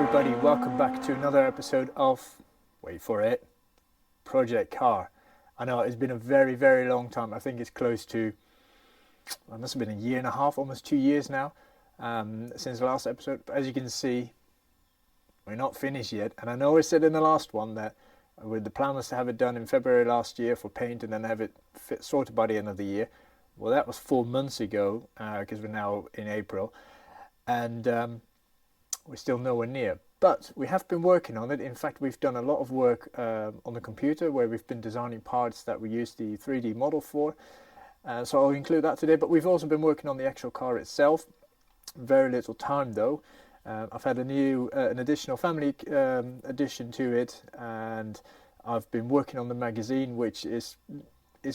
everybody, welcome back to another episode of, wait for it, Project C.A.R. I know it's been a very long time. I think it's close to, well, it must have been a year and a half, almost 2 years now, since the last episode. But as you can see, we're not finished yet. And I know I said in the last one that the plan was to have it done in February last year for paint and then have it sorted by the end of the year. Well, that was 4 months ago, because we're now in April. And we're still nowhere near, but we have been working on it. In fact, we've done a lot of work on the computer where we've been designing parts that we use the 3D model for. So I'll include that today, but we've also been working on the actual car itself. Very little time though. I've had an additional family addition to it, and I've been working on the magazine, which is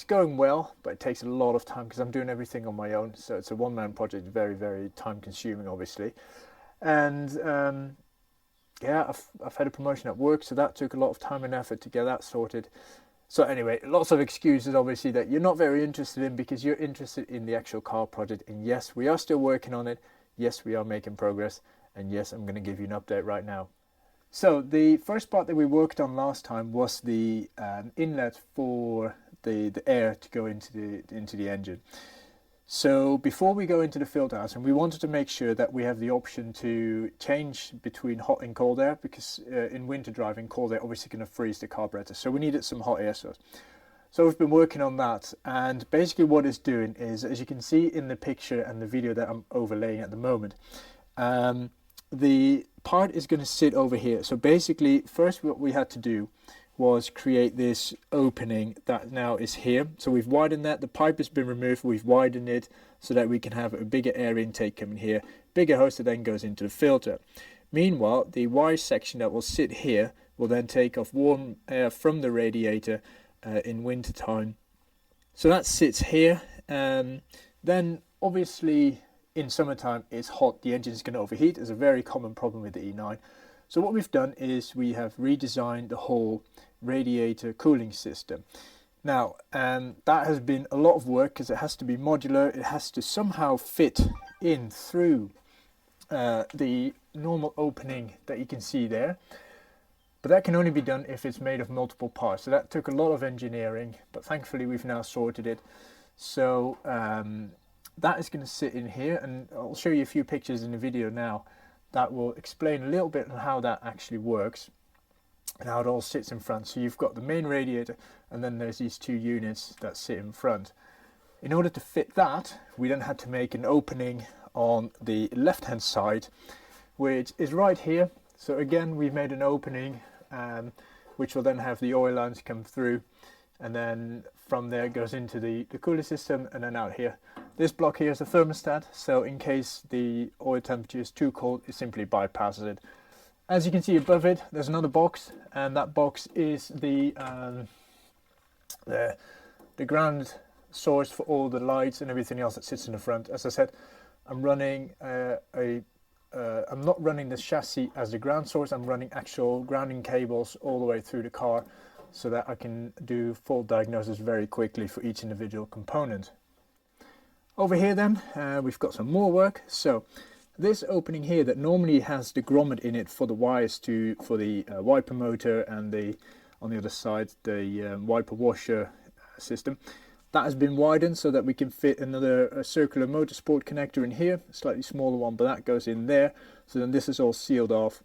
going well, but it takes a lot of time because I'm doing everything on my own. So it's a one-man project, very time consuming, obviously. And yeah, I've had a promotion at work, so that took a lot of time and effort to get that sorted. So anyway, lots of excuses obviously that you're not very interested in because you're interested in the actual car project. And yes, we are still working on it. Yes, we are making progress. And yes, I'm going to give you an update right now. So the first part that we worked on last time was the inlet for the air to go into the engine. So before we go into the filter house, and we wanted to make sure that we have the option to change between hot and cold air, because in winter driving, cold air obviously going to freeze the carburetor. So we needed some hot air source. So we've been working on that, and basically what it's doing is, as you can see in the picture and the video that I'm overlaying at the moment, the part is going to sit over here. So basically, first what we had to do was create this opening that now is here. So we've widened that, the pipe has been removed, we've widened it so that we can have a bigger air intake coming here, bigger hose that then goes into the filter. Meanwhile, the Y section that will sit here will then take off warm air from the radiator in winter time. So that sits here. Then obviously in summertime it's hot, the engine is going to overheat. It's a very common problem with the E9. So what we've done is we have redesigned the whole radiator cooling system. Now, that has been a lot of work because it has to be modular. It has to somehow fit in through the normal opening that you can see there. But that can only be done if it's made of multiple parts. So that took a lot of engineering, but thankfully we've now sorted it. So that is going to sit in here, and I'll show you a few pictures in the video now that will explain a little bit on how that actually works and how it all sits in front. So you've got the main radiator, and then there's these two units that sit in front. In order to fit that, we then had to make an opening on the left hand side, which is right here. So again, we've made an opening which will then have the oil lines come through, and then from there it goes into the cooler system and then out here. This block here is a thermostat, so in case the oil temperature is too cold, it simply bypasses it. As you can see above it, there's another box, and that box is the ground source for all the lights and everything else that sits in the front. As I said, I'm running I'm not running the chassis as the ground source. I'm running actual grounding cables all the way through the car, so that I can do full diagnosis very quickly for each individual component. Over here then, we've got some more work. So this opening here that normally has the grommet in it for the wires for the wiper motor, and on the other side the wiper washer system, that has been widened so that we can fit another circular motorsport connector in here, a slightly smaller one, but that goes in there. So then this is all sealed off.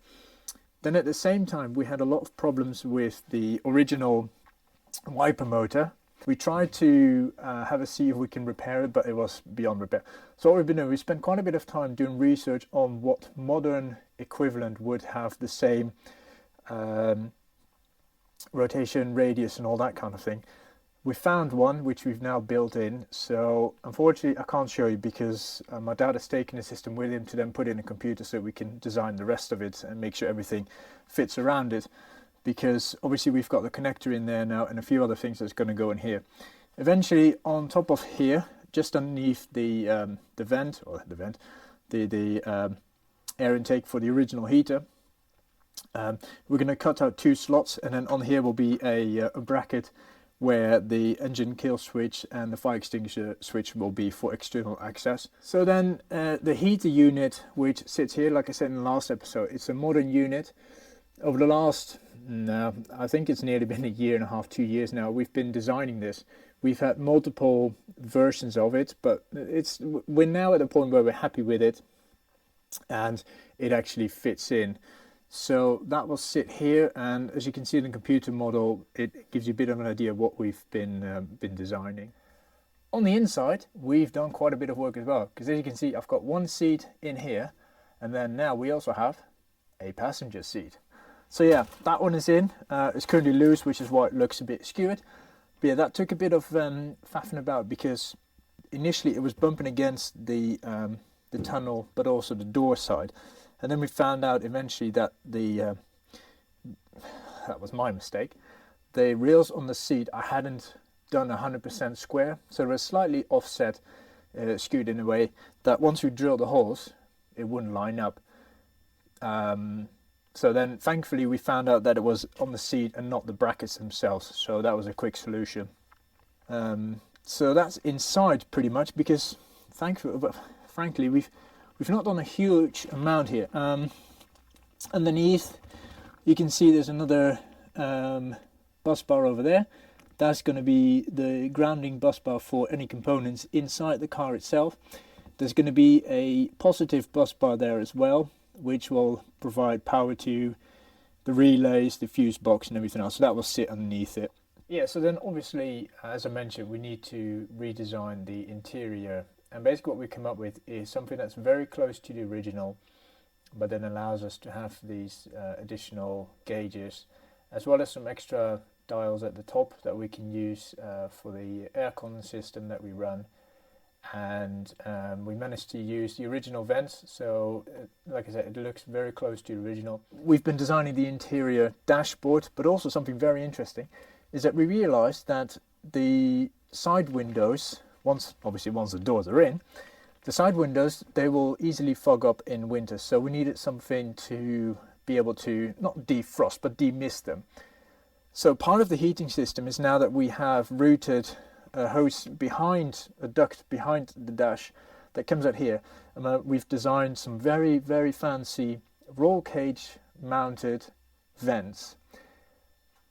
Then at the same time we had a lot of problems with the original wiper motor. We tried to see if we can repair it, but it was beyond repair. So what we've been doing, we spent quite a bit of time doing research on what modern equivalent would have the same rotation, radius and all that kind of thing. We found one which we've now built in. So unfortunately I can't show you because my dad has taken the system with him to then put in a computer so we can design the rest of it and make sure everything fits around it. Because obviously we've got the connector in there now and a few other things that's going to go in here. Eventually on top of here, just underneath the air intake for the original heater, we're going to cut out two slots, and then on here will be a bracket where the engine kill switch and the fire extinguisher switch will be for external access. So then the heater unit, which sits here, like I said in the last episode, it's a modern unit. Over the last, I think it's nearly been a year and a half, 2 years now, we've been designing this. We've had multiple versions of it, but we're now at the point where we're happy with it and it actually fits in. So that will sit here, and as you can see in the computer model, it gives you a bit of an idea of what we've been designing. On the inside, we've done quite a bit of work as well, because as you can see, I've got one seat in here, and then now we also have a passenger seat. So yeah, that one is in. It's currently loose, which is why it looks a bit skewered. But yeah, that took a bit of faffing about, because initially it was bumping against the tunnel, but also the door side. And then we found out eventually that that was my mistake. The rails on the seat I hadn't done 100% square, so they were slightly offset, skewed in a way that once we drilled the holes, it wouldn't line up. So then thankfully we found out that it was on the seat and not the brackets themselves, so that was a quick solution. So that's inside pretty much, because frankly we've not done a huge amount here. Underneath, you can see there's another bus bar over there. That's going to be the grounding bus bar for any components inside the car itself. There's going to be a positive bus bar there as well, which will provide power to the relays, the fuse box and everything else. So that will sit underneath it. Yeah, so then obviously, as I mentioned, we need to redesign the interior. And basically what we come up with is something that's very close to the original, but then allows us to have these additional gauges, as well as some extra dials at the top that we can use for the aircon system that we run. And we managed to use the original vents, so like I said, it looks very close to the original. We've been designing the interior dashboard, but also something very interesting is that we realized that the side windows, once the doors are in, the side windows, they will easily fog up in winter. So we needed something to be able to not defrost, but demist them. So part of the heating system is now that we have routed a hose behind, a duct behind the dash that comes out here. And we've designed some very, very fancy roll cage mounted vents.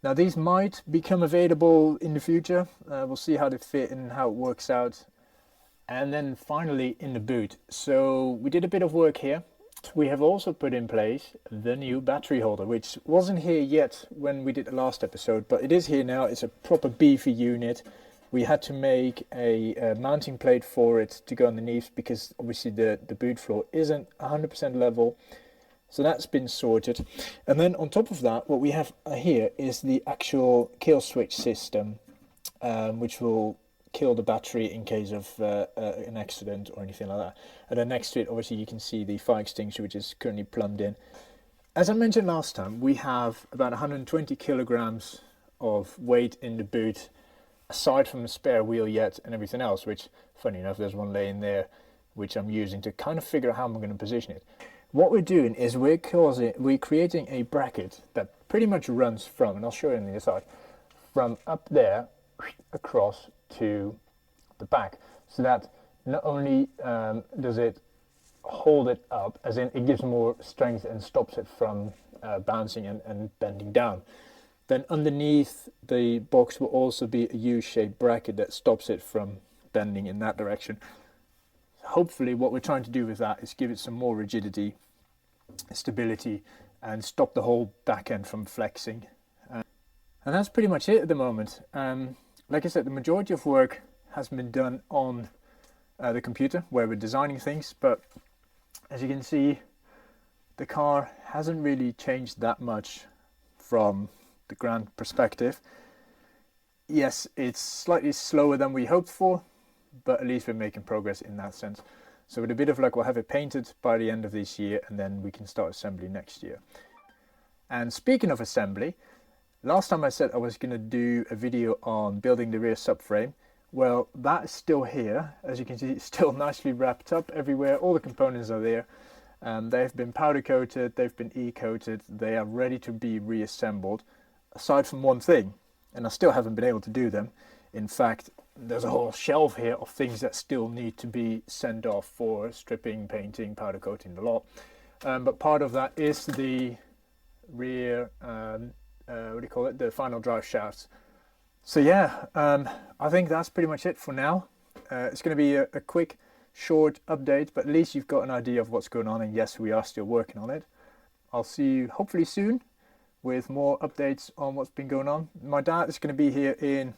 Now these might become available in the future. We'll see how they fit and how it works out. And then finally in the boot. So we did a bit of work here. We have also put in place the new battery holder, which wasn't here yet when we did the last episode, but it is here now. It's a proper beefy unit. We had to make a mounting plate for it to go underneath, because obviously the boot floor isn't 100% level. So that's been sorted. And then on top of that, what we have here is the actual kill switch system, which will kill the battery in case of an accident or anything like that. And then next to it, obviously, you can see the fire extinguisher, which is currently plumbed in. As I mentioned last time, we have about 120 kilograms of weight in the boot, aside from the spare wheel yet and everything else, which, funny enough, there's one laying there, which I'm using to kind of figure out how I'm going to position it. What we're doing is we're creating a bracket that pretty much runs from, and I'll show you on the other side, from up there across to the back, so that not only does it hold it up, as in it gives more strength and stops it from bouncing and bending down. Then underneath the box will also be a U-shaped bracket that stops it from bending in that direction. Hopefully what we're trying to do with that is give it some more rigidity, stability, and stop the whole back end from flexing. And that's pretty much it at the moment. Like I said, the majority of work has been done on the computer where we're designing things, but as you can see, the car hasn't really changed that much from the grand perspective. Yes, it's slightly slower than we hoped for, but at least we're making progress in that sense. So with a bit of luck, we'll have it painted by the end of this year, and then we can start assembly next year. And speaking of assembly, last time I said I was going to do a video on building the rear subframe. Well, that is still here. As you can see, it's still nicely wrapped up everywhere. All the components are there. They've been powder coated, they've been e-coated, they are ready to be reassembled, aside from one thing, and I still haven't been able to do them. In fact, there's a whole shelf here of things that still need to be sent off for stripping, painting, powder coating, the lot. But part of that is the rear, what do you call it, the final drive shafts. So yeah, I think that's pretty much it for now. It's going to be a quick, short update, but at least you've got an idea of what's going on, and yes, we are still working on it. I'll see you hopefully soon with more updates on what's been going on. My dad is going to be here in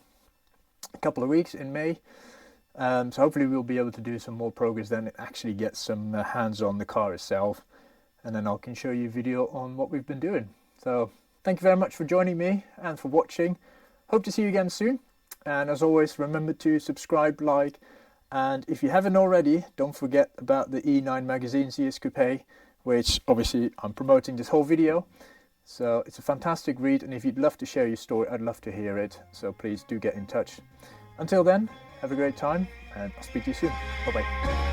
a couple of weeks in May, so hopefully we'll be able to do some more progress then and actually get some hands on the car itself, and then I can show you a video on what we've been doing. So thank you very much for joining me and for watching. Hope to see you again soon, and as always, remember to subscribe, like, and if you haven't already, don't forget about the E9 magazine CS Coupe, which obviously I'm promoting this whole video. So it's a fantastic read, and if you'd love to share your story, I'd love to hear it. So please do get in touch. Until then, have a great time, and I'll speak to you soon. Bye bye.